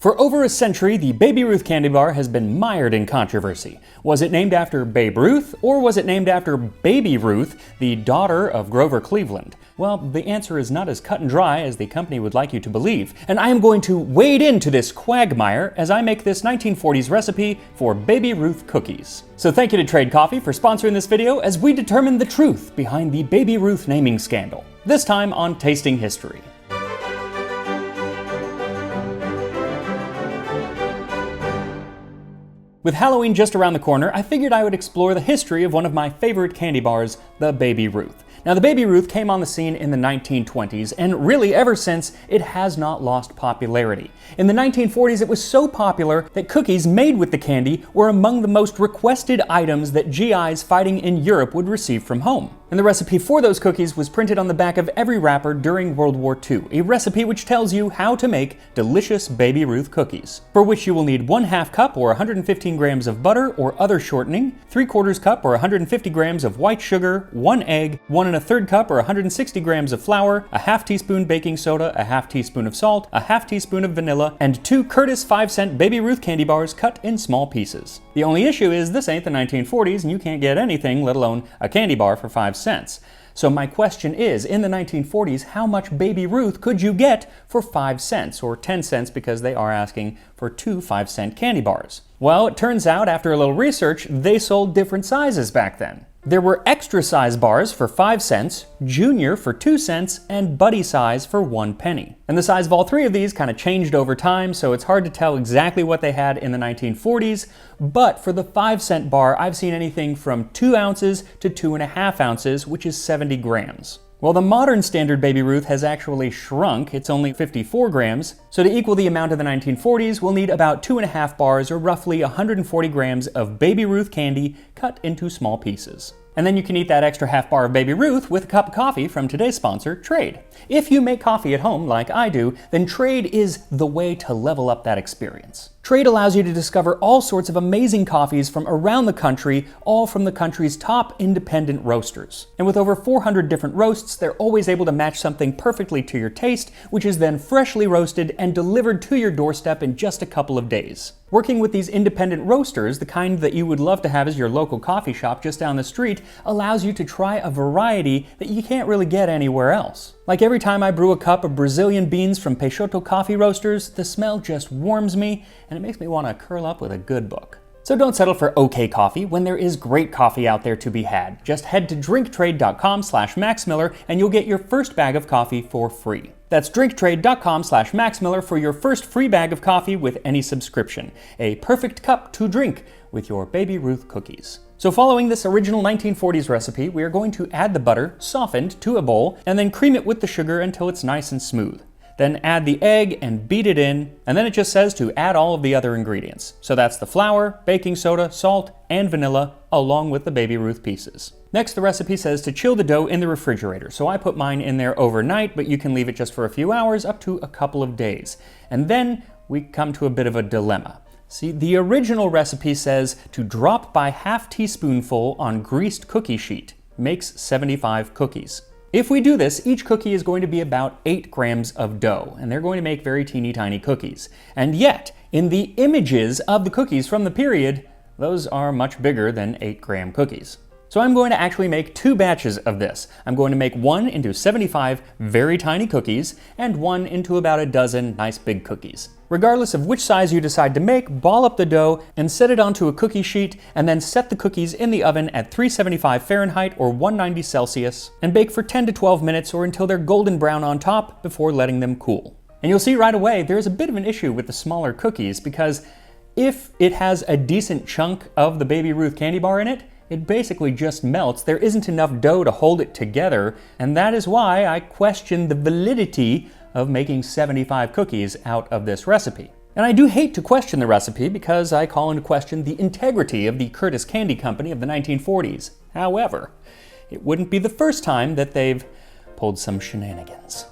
For over a century, the Baby Ruth candy bar has been mired in controversy. Was it named after Babe Ruth, or was it named after Baby Ruth, the daughter of Grover Cleveland? Well, the answer is not as cut and dry as the company would like you to believe, and I am going to wade into this quagmire as I make this 1940s recipe for Baby Ruth cookies. So thank you to Trade Coffee for sponsoring this video as we determine the truth behind the Baby Ruth naming scandal, this time on Tasting History. With Halloween just around the corner, I figured I would explore the history of one of my favorite candy bars, the Baby Ruth. Now, the Baby Ruth came on the scene in the 1920s, and really ever since, it has not lost popularity. In the 1940s, it was so popular that cookies made with the candy were among the most requested items that GIs fighting in Europe would receive from home. And the recipe for those cookies was printed on the back of every wrapper during World War II, a recipe which tells you how to make delicious Baby Ruth cookies, for which you will need 1/2 cup or 115 grams of butter or other shortening, 3/4 cup or 150 grams of white sugar, 1 egg, 1 1/3 cup or 160 grams of flour, a 1/2 teaspoon baking soda, a 1/2 teaspoon of salt, a 1/2 teaspoon of vanilla, and 2 Curtis 5-cent Baby Ruth candy bars cut in small pieces. The only issue is this ain't the 1940s and you can't get anything, let alone a candy bar, for 5 cents. So my question is, in the 1940s, how much Baby Ruth could you get for 5 cents, or 10 cents because they are asking for 2 5-cent candy bars? Well, it turns out after a little research, they sold different sizes back then. There were extra size bars for 5 cents, junior for 2 cents, and buddy size for 1 penny. And the size of all three of these kind of changed over time, so it's hard to tell exactly what they had in the 1940s, but for the 5-cent bar, I've seen anything from 2 ounces to 2.5 ounces, which is 70 grams. Well, the modern standard Baby Ruth has actually shrunk. It's only 54 grams. So to equal the amount of the 1940s, we'll need about 2.5 bars, or roughly 140 grams of Baby Ruth candy cut into small pieces. And then you can eat that extra 1/2 bar of Baby Ruth with a cup of coffee from today's sponsor, Trade. If you make coffee at home like I do, then Trade is the way to level up that experience. Trade allows you to discover all sorts of amazing coffees from around the country, all from the country's top independent roasters. And with over 400 different roasts, they're always able to match something perfectly to your taste, which is then freshly roasted and delivered to your doorstep in just a couple of days. Working with these independent roasters, the kind that you would love to have as your local coffee shop just down the street, allows you to try a variety that you can't really get anywhere else. Like every time I brew a cup of Brazilian beans from Peixoto coffee roasters, the smell just warms me, and it makes me want to curl up with a good book. So don't settle for okay coffee when there is great coffee out there to be had. Just head to drinktrade.com/MaxMiller and you'll get your first bag of coffee for free. That's drinktrade.com/MaxMiller for your first free bag of coffee with any subscription. A perfect cup to drink with your Baby Ruth cookies. So following this original 1940s recipe, we are going to add the butter, softened, to a bowl, and then cream it with the sugar until it's nice and smooth. Then add the egg and beat it in, and then it just says to add all of the other ingredients. So that's the flour, baking soda, salt, and vanilla, along with the Baby Ruth pieces. Next, the recipe says to chill the dough in the refrigerator, so I put mine in there overnight, but you can leave it just for a few hours, up to a couple of days. And then we come to a bit of a dilemma. See, the original recipe says to drop by 1/2 teaspoonful on greased cookie sheet. Makes 75 cookies. If we do this, each cookie is going to be about 8 grams of dough, and they're going to make very teeny tiny cookies. And yet, in the images of the cookies from the period, those are much bigger than 8-gram cookies. So I'm going to actually make 2 batches of this. I'm going to make one into 75 very tiny cookies, and one into about a dozen nice big cookies. Regardless of which size you decide to make, ball up the dough and set it onto a cookie sheet, and then set the cookies in the oven at 375 Fahrenheit or 190 Celsius, and bake for 10 to 12 minutes or until they're golden brown on top before letting them cool. And you'll see right away there's a bit of an issue with the smaller cookies, because if it has a decent chunk of the Baby Ruth candy bar in it, it basically just melts. There isn't enough dough to hold it together, and that is why I question the validity of making 75 cookies out of this recipe. And I do hate to question the recipe because I call into question the integrity of the Curtis Candy Company of the 1940s. However, it wouldn't be the first time that they've pulled some shenanigans.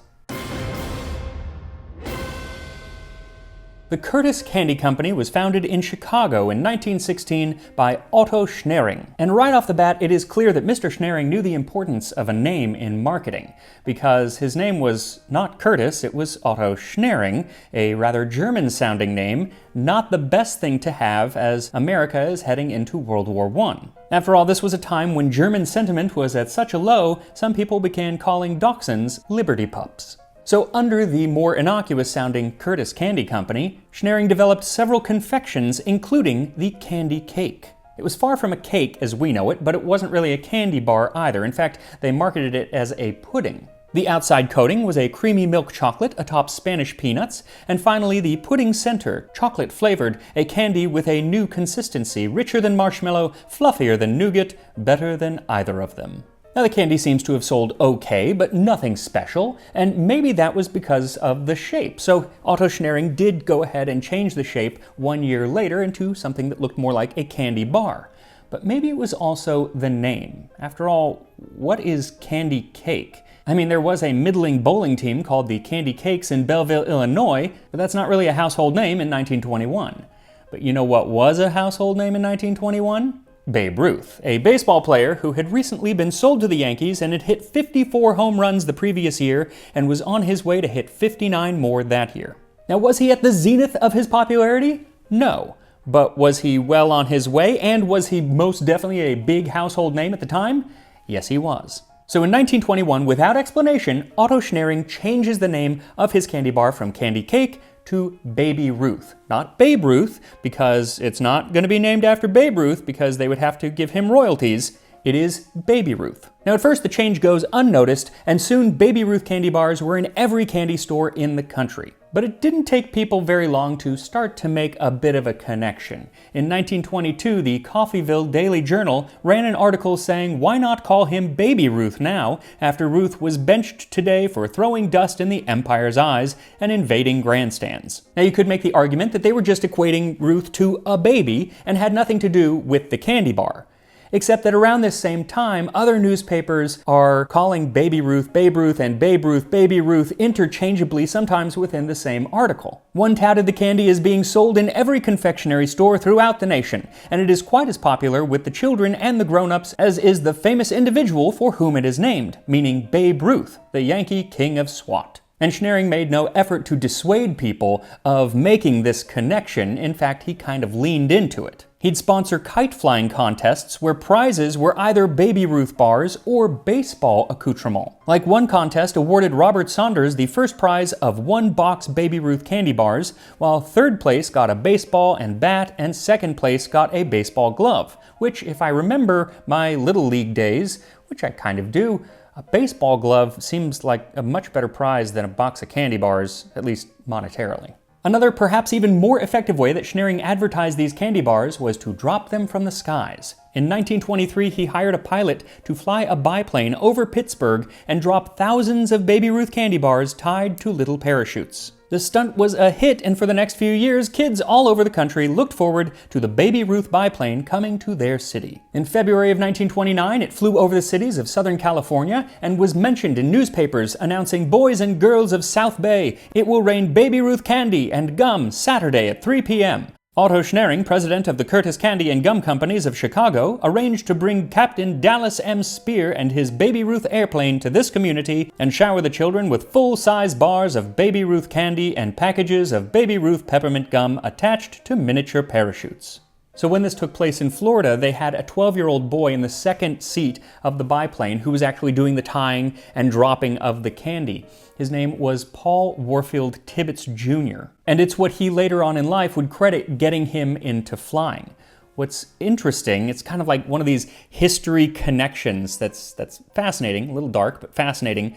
The Curtis Candy Company was founded in Chicago in 1916 by Otto Schnaring. And right off the bat, it is clear that Mr. Schnaring knew the importance of a name in marketing, because his name was not Curtis, it was Otto Schnaring, a rather German-sounding name, not the best thing to have as America is heading into World War I. After all, this was a time when German sentiment was at such a low, some people began calling dachshunds Liberty Pups. So under the more innocuous-sounding Curtis Candy Company, Schnaring developed several confections, including the candy cake. It was far from a cake as we know it, but it wasn't really a candy bar either. In fact, they marketed it as a pudding. The outside coating was a creamy milk chocolate atop Spanish peanuts, and finally the pudding center, chocolate-flavored, a candy with a new consistency, richer than marshmallow, fluffier than nougat, better than either of them. Now, the candy seems to have sold okay, but nothing special, and maybe that was because of the shape. So Otto Schnaring did go ahead and change the shape 1 year later into something that looked more like a candy bar. But maybe it was also the name. After all, what is candy cake? I mean, there was a middling bowling team called the Candy Cakes in Belleville, Illinois, but that's not really a household name in 1921. But you know what was a household name in 1921? Babe Ruth, a baseball player who had recently been sold to the Yankees and had hit 54 home runs the previous year and was on his way to hit 59 more that year. Now, was he at the zenith of his popularity? No. But was he well on his way, and was he most definitely a big household name at the time? Yes, he was. So in 1921, without explanation, Otto Schnaring changes the name of his candy bar from Candy Cake to Baby Ruth. Not Babe Ruth, because it's not going to be named after Babe Ruth, because they would have to give him royalties. It is Baby Ruth. Now, at first the change goes unnoticed, and soon Baby Ruth candy bars were in every candy store in the country. But it didn't take people very long to start to make a bit of a connection. In 1922, the Coffeyville Daily Journal ran an article saying, "Why not call him Baby Ruth now, after Ruth was benched today for throwing dust in the Empire's eyes and invading grandstands?" Now, you could make the argument that they were just equating Ruth to a baby and had nothing to do with the candy bar. Except that around this same time, other newspapers are calling Baby Ruth Babe Ruth and Babe Ruth Baby Ruth interchangeably, sometimes within the same article. One touted the candy as being sold in every confectionery store throughout the nation, and it is quite as popular with the children and the grown-ups as is the famous individual for whom it is named, meaning Babe Ruth, the Yankee King of Swat. And Schnaring made no effort to dissuade people of making this connection. In fact, he kind of leaned into it. He'd sponsor kite flying contests where prizes were either Baby Ruth bars or baseball accoutrements. Like one contest awarded Robert Saunders the first prize of 1 box Baby Ruth candy bars, while third place got a baseball and bat and second place got a baseball glove, which, if I remember my Little League days, which I kind of do, a baseball glove seems like a much better prize than a box of candy bars, at least monetarily. Another, perhaps even more effective way that Schnaring advertised these candy bars was to drop them from the skies. In 1923, he hired a pilot to fly a biplane over Pittsburgh and drop thousands of Baby Ruth candy bars tied to little parachutes. The stunt was a hit, and for the next few years, kids all over the country looked forward to the Baby Ruth biplane coming to their city. In February of 1929, it flew over the cities of Southern California and was mentioned in newspapers announcing, "Boys and girls of South Bay, it will rain Baby Ruth candy and gum Saturday at 3 p.m. Otto Schnaring, president of the Curtis Candy and Gum Companies of Chicago, arranged to bring Captain Dallas M. Spear and his Baby Ruth airplane to this community and shower the children with full-size bars of Baby Ruth candy and packages of Baby Ruth peppermint gum attached to miniature parachutes." So when this took place in Florida, they had a 12-year-old boy in the second seat of the biplane who was actually doing the tying and dropping of the candy. His name was Paul Warfield Tibbets Jr., and it's what he later on in life would credit getting him into flying. What's interesting, it's kind of like one of these history connections that's fascinating, a little dark, but fascinating,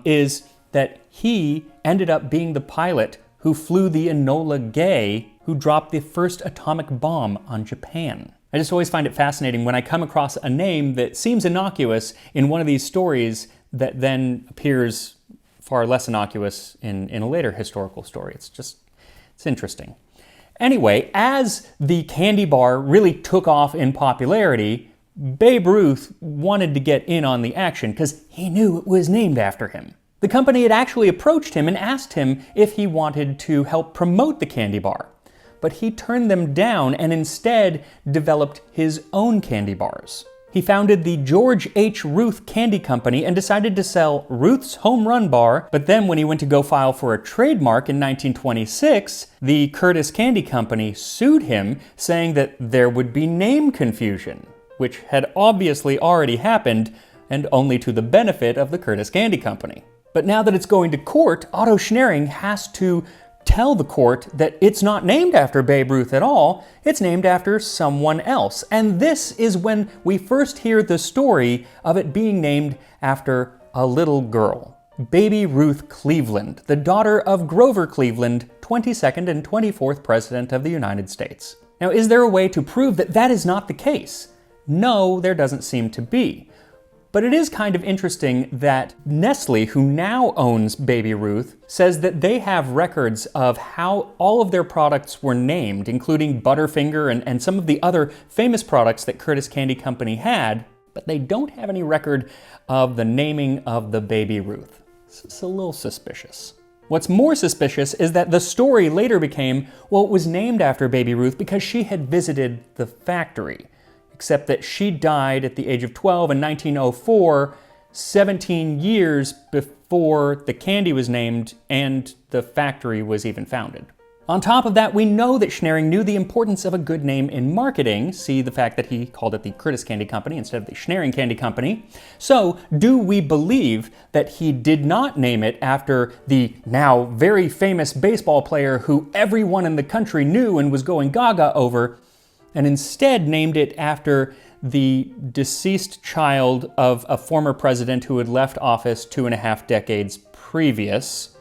is that he ended up being the pilot who flew the Enola Gay, who dropped the first atomic bomb on Japan. I just always find it fascinating when I come across a name that seems innocuous in one of these stories that then appears far less innocuous in a later historical story. It's interesting. Anyway, as the candy bar really took off in popularity, Babe Ruth wanted to get in on the action because he knew it was named after him. The company had actually approached him and asked him if he wanted to help promote the candy bar, but he turned them down and instead developed his own candy bars. He founded the George H. Ruth Candy Company and decided to sell Ruth's Home Run Bar, but then when he went to go file for a trademark in 1926, the Curtis Candy Company sued him, saying that there would be name confusion, which had obviously already happened, and only to the benefit of the Curtis Candy Company. But now that it's going to court, Otto Schnaring has to tell the court that it's not named after Babe Ruth at all, it's named after someone else. And this is when we first hear the story of it being named after a little girl. Baby Ruth Cleveland, the daughter of Grover Cleveland, 22nd and 24th President of the United States. Now, is there a way to prove that that is not the case? No, there doesn't seem to be. But it is kind of interesting that Nestle, who now owns Baby Ruth, says that they have records of how all of their products were named, including Butterfinger and some of the other famous products that Curtis Candy Company had, but they don't have any record of the naming of the Baby Ruth. It's a little suspicious. What's more suspicious is that the story later became, well, it was named after Baby Ruth because she had visited the factory. Except that she died at the age of 12 in 1904, 17 years before the candy was named and the factory was even founded. On top of that, we know that Schnaring knew the importance of a good name in marketing. See the fact that he called it the Curtis Candy Company instead of the Schnaring Candy Company. So, do we believe that he did not name it after the now very famous baseball player who everyone in the country knew and was going gaga over, and instead named it after the deceased child of a former president who had left office 2.5 decades previous?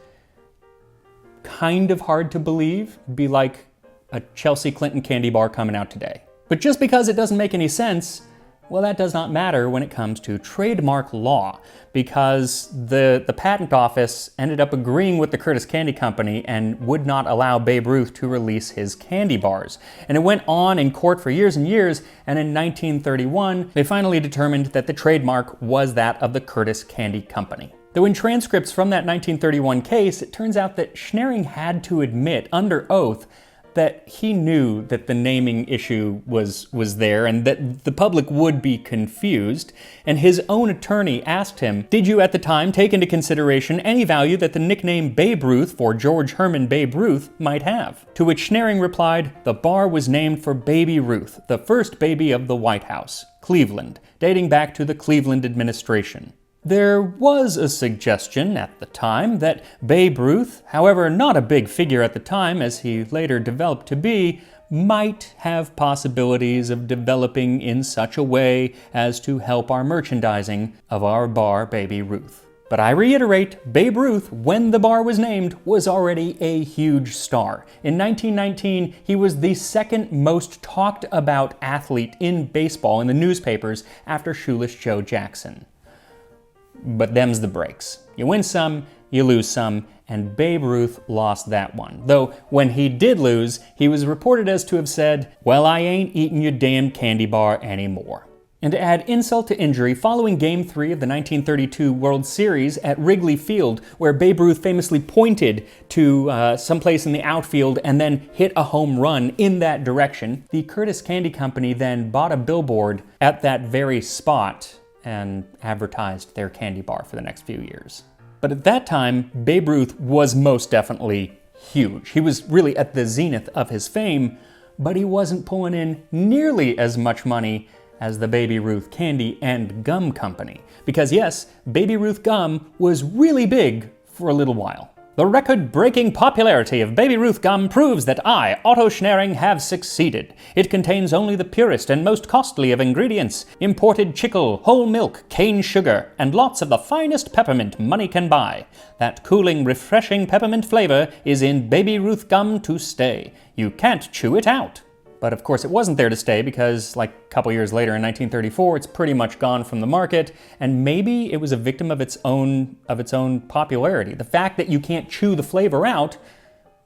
Kind of hard to believe. It'd be like a Chelsea Clinton candy bar coming out today. But just because it doesn't make any sense, well, that does not matter when it comes to trademark law, because the patent office ended up agreeing with the Curtis Candy Company and would not allow Babe Ruth to release his candy bars. And it went on in court for years and years, and in 1931, they finally determined that the trademark was that of the Curtis Candy Company. Though in transcripts from that 1931 case, it turns out that Schnaring had to admit under oath that he knew that the naming issue was there and that the public would be confused, and his own attorney asked him, "Did you at the time take into consideration any value that the nickname Babe Ruth for George Herman Babe Ruth might have?" To which Schnaring replied, "The bar was named for Baby Ruth, the first baby of the White House, Cleveland, dating back to the Cleveland administration." There was a suggestion at the time that Babe Ruth, however not a big figure at the time as he later developed to be, might have possibilities of developing in such a way as to help our merchandising of our bar Baby Ruth. But I reiterate, Babe Ruth, when the bar was named, was already a huge star. In 1919, he was the second most talked about athlete in baseball in the newspapers after Shoeless Joe Jackson. But them's the breaks. You win some, you lose some, and Babe Ruth lost that one. Though when he did lose, he was reported as to have said, "Well, I ain't eating your damn candy bar anymore." And to add insult to injury, following Game 3 of the 1932 World Series at Wrigley Field, where Babe Ruth famously pointed to someplace in the outfield and then hit a home run in that direction, the Curtis Candy Company then bought a billboard at that very spot and advertised their candy bar for the next few years. But at that time, Babe Ruth was most definitely huge. He was really at the zenith of his fame, but he wasn't pulling in nearly as much money as the Baby Ruth Candy and Gum Company. Because yes, Baby Ruth Gum was really big for a little while. The record-breaking popularity of Baby Ruth Gum proves that I, Otto Schnaring, have succeeded. It contains only the purest and most costly of ingredients, imported chicle, whole milk, cane sugar, and lots of the finest peppermint money can buy. That cooling, refreshing peppermint flavor is in Baby Ruth Gum to stay. You can't chew it out. But of course it wasn't there to stay because, like a couple years later in 1934, it's pretty much gone from the market, and maybe it was a victim of its own popularity. The fact that you can't chew the flavor out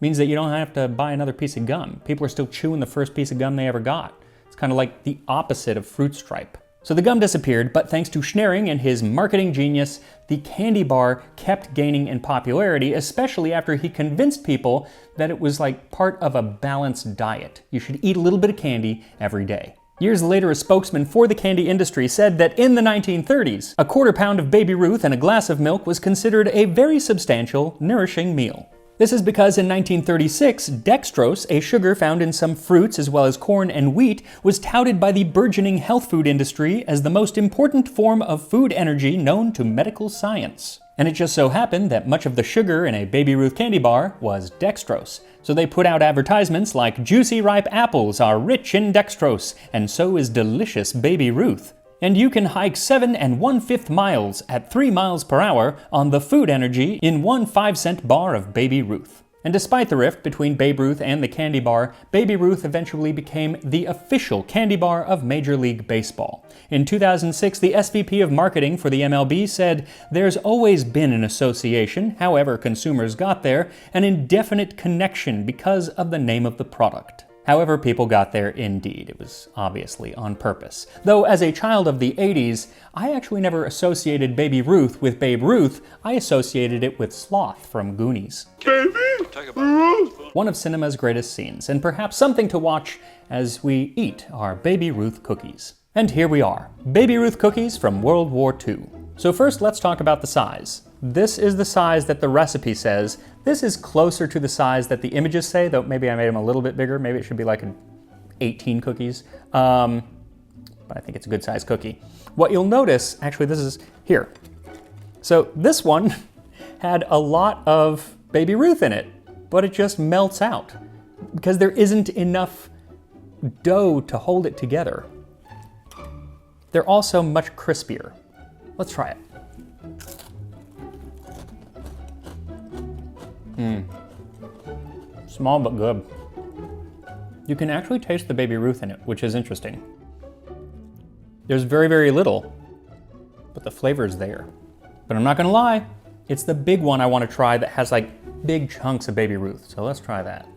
means that you don't have to buy another piece of gum. People are still chewing the first piece of gum they ever got. It's kind of like the opposite of Fruit Stripe. So the gum disappeared, but thanks to Schneering and his marketing genius, the candy bar kept gaining in popularity, especially after he convinced people that it was like part of a balanced diet. You should eat a little bit of candy every day. Years later, a spokesman for the candy industry said that in the 1930s, a quarter pound of Baby Ruth and a glass of milk was considered a very substantial, nourishing meal. This is because in 1936, dextrose, a sugar found in some fruits as well as corn and wheat, was touted by the burgeoning health food industry as the most important form of food energy known to medical science. And it just so happened that much of the sugar in a Baby Ruth candy bar was dextrose. So they put out advertisements like, "Juicy ripe apples are rich in dextrose, and so is delicious Baby Ruth. And you can hike 7 1/5 miles at 3 miles per hour on the food energy in one 5-cent bar of Baby Ruth." And despite the rift between Babe Ruth and the candy bar, Baby Ruth eventually became the official candy bar of Major League Baseball. In 2006, the SVP of marketing for the MLB said, "There's always been an association, however consumers got there, an indefinite connection because of the name of the product." However, people got there indeed. It was obviously on purpose. Though as a child of the 80s, I actually never associated Baby Ruth with Babe Ruth. I associated it with Sloth from Goonies. Baby Ruth! One of cinema's greatest scenes, and perhaps something to watch as we eat our Baby Ruth cookies. And here we are, Baby Ruth cookies from World War II. So first, let's talk about the size. This is the size that the recipe says. This is closer to the size that the images say, though maybe I made them a little bit bigger. Maybe it should be like an 18 cookies. But I think it's a good size cookie. What you'll notice, actually this is here. So this one had a lot of Baby Ruth in it, but it just melts out because there isn't enough dough to hold it together. They're also much crispier. Let's try it. Small but good. You can actually taste the Baby Ruth in it, which is interesting. There's very, very little, but the flavor is there. But I'm not gonna lie, it's the big one I want to try that has like big chunks of Baby Ruth. So let's try that.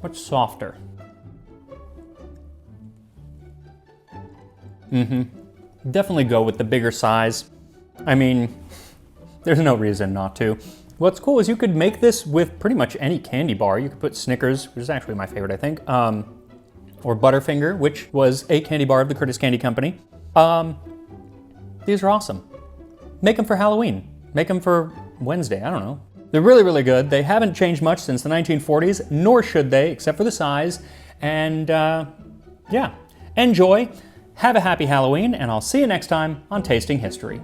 Much softer. Definitely go with the bigger size. I mean, there's no reason not to. What's cool is you could make this with pretty much any candy bar. You could put Snickers, which is actually my favorite, I think, or Butterfinger, which was a candy bar of the Curtis Candy Company. These are awesome. Make them for Halloween. Make them for Wednesday, I don't know. They're really, really good. They haven't changed much since the 1940s, nor should they, except for the size. And yeah, enjoy. Have a happy Halloween, and I'll see you next time on Tasting History.